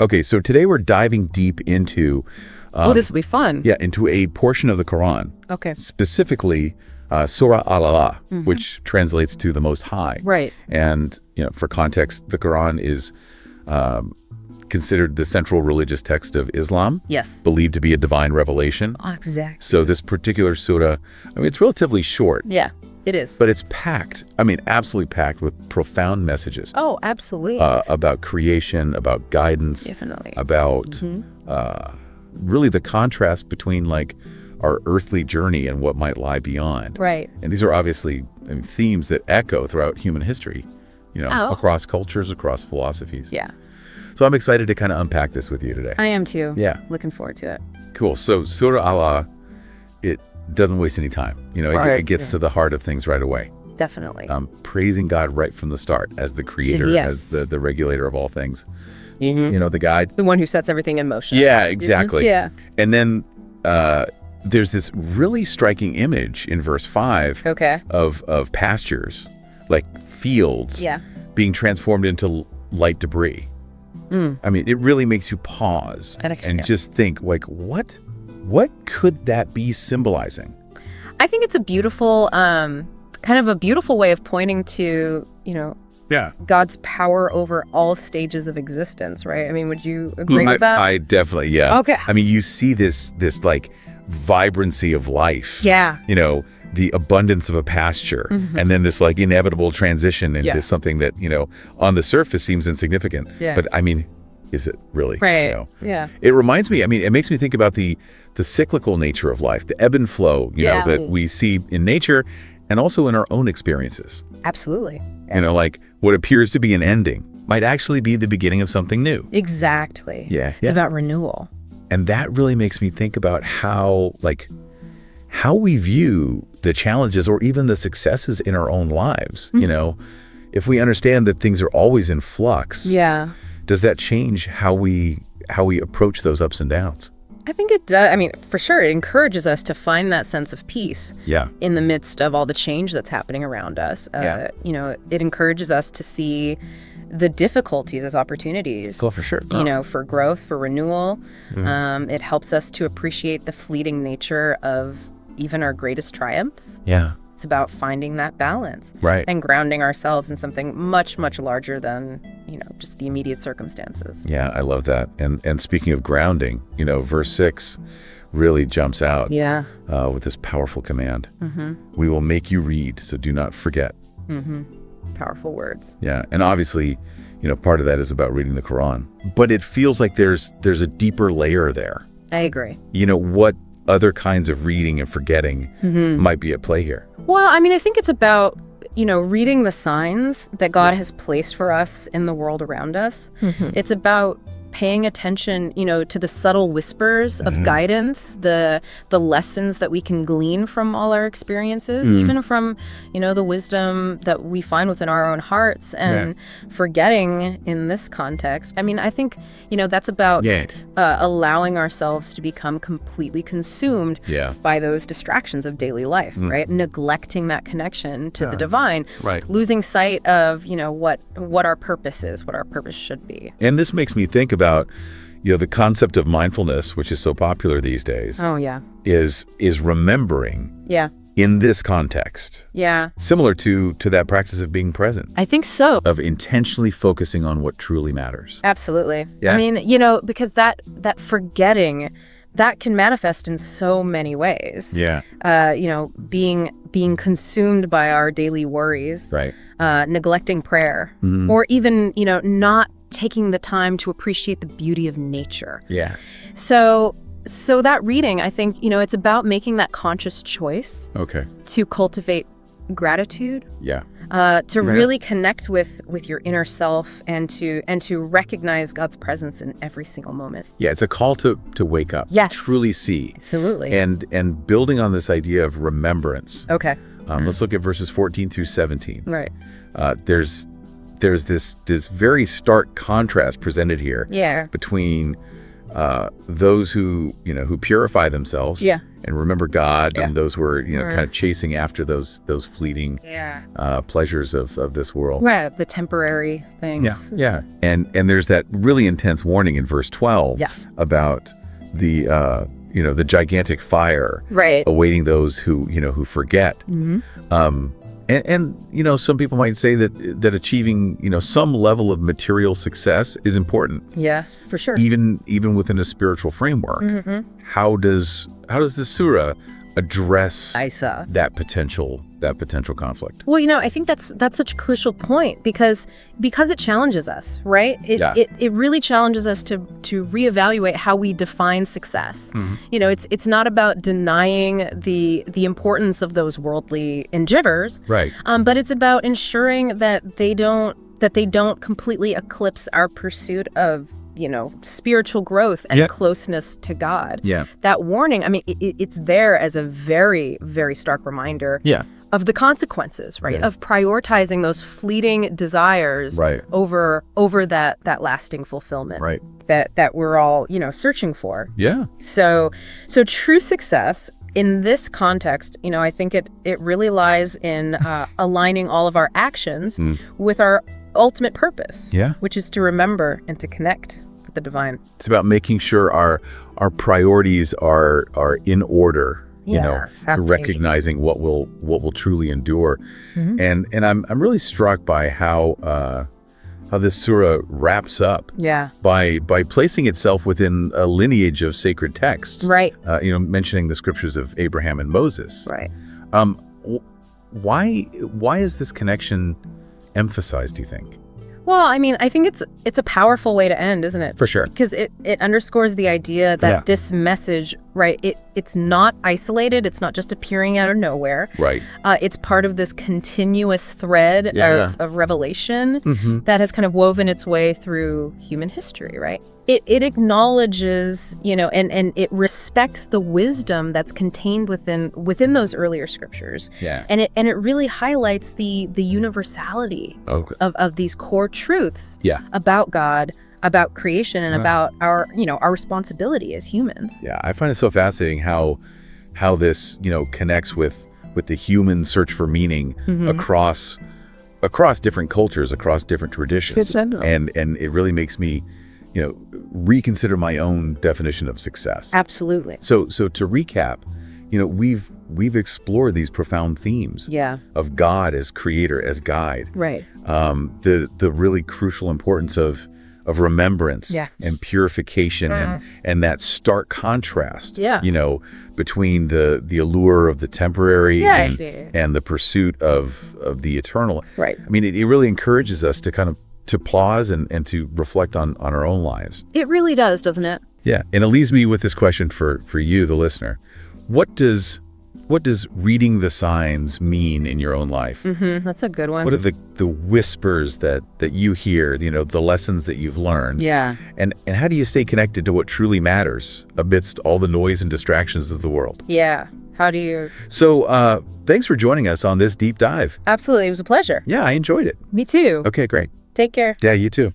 Okay, so today we're diving deep into this will be fun. Yeah, into a portion of the Quran. Okay. Specifically, Surah Al-A'la, which translates to the Most High. Right. And, for context, the Quran is considered the central religious text of Islam. Yes. Believed to be a divine revelation. Exactly. So this particular surah, it's relatively short. Yeah, it is. But it's packed, absolutely packed with profound messages. Oh, absolutely. About creation, about guidance. Definitely. About really the contrast between like our earthly journey and what might lie beyond. Right. And these are obviously themes that echo throughout human history, across cultures, across philosophies. Yeah. So I'm excited to kind of unpack this with you today. I am too. Yeah. Looking forward to it. Cool. So Surah Al-A'la, it doesn't waste any time. It gets to the heart of things right away. Definitely. Praising God right from the start as the creator, Yes. as the regulator of all things. The guide. The one who sets everything in motion. Yeah, exactly. Yeah. And then there's this really striking image in verse 5 of pastures, like fields, being transformed into light debris. It really makes you pause and just think, like, what could that be symbolizing? I think it's a beautiful, kind of a beautiful way of pointing to, God's power over all stages of existence, right? Would you agree with that? I definitely, yeah. Okay. You see this like vibrancy of life. Yeah. The abundance of a pasture, and then this like inevitable transition into something that, on the surface seems insignificant. Yeah. But is it really? Right. Yeah. It reminds me, it makes me think about the cyclical nature of life, the ebb and flow, that we see in nature and also in our own experiences. Absolutely. Like what appears to be an ending might actually be the beginning of something new. Exactly. Yeah. It's about renewal. And that really makes me think about how we view the challenges or even the successes in our own lives. If we understand that things are always in flux, does that change how we approach those ups and downs? I think it does. For sure, it encourages us to find that sense of peace in the midst of all the change that's happening around us. It encourages us to see the difficulties as opportunities. Oh, for sure. For growth, for renewal. It helps us to appreciate the fleeting nature of even our greatest triumphs. Yeah. It's about finding that balance. Right. And grounding ourselves in something much, much larger than, just the immediate circumstances. Yeah, I love that. And speaking of grounding, verse 6 really jumps out with this powerful command. We will make you read, so do not forget. Powerful words. Yeah. And obviously, part of that is about reading the Quran. But it feels like there's a deeper layer there. I agree. What other kinds of reading and forgetting might be at play here? Well, I think it's about, reading the signs that God has placed for us in the world around us. It's about paying attention, to the subtle whispers of guidance, the lessons that we can glean from all our experiences, even from, the wisdom that we find within our own hearts, and forgetting in this context. I think, that's about allowing ourselves to become completely consumed by those distractions of daily life, right? Neglecting that connection to the divine, losing sight of, what our purpose is, what our purpose should be. And this makes me think about, the concept of mindfulness, which is so popular these days. Oh, yeah. Is remembering. Yeah. In this context. Yeah. Similar to that practice of being present. I think so. Of intentionally focusing on what truly matters. Absolutely. Yeah. Because that forgetting, that can manifest in so many ways. Yeah. Being consumed by our daily worries. Right. Neglecting prayer. Or even, not taking the time to appreciate the beauty of nature. Yeah. So that reading, I think, it's about making that conscious choice. Okay. To cultivate gratitude. Yeah. To really connect with your inner self and to recognize God's presence in every single moment. Yeah, it's a call to wake up. Yes. To truly see. Absolutely. And building on this idea of remembrance. Okay. Let's look at verses 14 through 17. Right. There's this very stark contrast presented here. Yeah. Between those who purify themselves and remember God, and those who are kind of chasing after those fleeting pleasures of this world. Right, the temporary things. Yeah. And there's that really intense warning in verse 12 about the the gigantic fire awaiting those who forget. And some people might say that achieving some level of material success is important. Yeah, for sure. Even within a spiritual framework. How does the surah address that potential conflict? Well, I think that's such a crucial point because it challenges us, right? It really challenges us to reevaluate how we define success. It's not about denying the importance of those worldly endeavors, right? But it's about ensuring that they don't completely eclipse our pursuit of spiritual growth and closeness to God. Yeah. That warning, I mean, it's there as a very, very stark reminder of the consequences, right? Of prioritizing those fleeting desires over that lasting fulfillment that we're all, searching for. Yeah. So true success in this context, I think it really lies in aligning all of our actions with our ultimate purpose, which is to remember and to connect with the divine. It's about making sure our priorities are in order, recognizing what will truly endure. And I'm really struck by how this surah wraps up by placing itself within a lineage of sacred texts, right? Mentioning the scriptures of Abraham and Moses, right? Why is this connection emphasized, do you think? Well, I mean, I think it's a powerful way to end, isn't it? For sure. Because it underscores the idea that this message, right, it's not isolated. It's not just appearing out of nowhere. Right. It's part of this continuous thread of revelation that has kind of woven its way through human history, right? It acknowledges, and it respects the wisdom that's contained within those earlier scriptures. Yeah. And it really highlights the universality of these core truths about God, about creation, and about our responsibility as humans. Yeah, I find it so fascinating how this, connects with the human search for meaning across different cultures, across different traditions. And it really makes me reconsider my own definition of success. Absolutely. So to recap, we've explored these profound themes of God as creator, as guide. Right. The really crucial importance of remembrance and purification and that stark contrast, between the allure of the temporary and the pursuit of the eternal. Right. I mean, it really encourages us to pause and to reflect on our own lives. It really does, doesn't it? Yeah. And it leaves me with this question for you, the listener. What does reading the signs mean in your own life? That's a good one. What are the whispers that you hear, the lessons that you've learned? Yeah. And how do you stay connected to what truly matters amidst all the noise and distractions of the world? Yeah. How do you... So thanks for joining us on this deep dive. Absolutely. It was a pleasure. Yeah, I enjoyed it. Me too. Okay, great. Take care. Yeah, you too.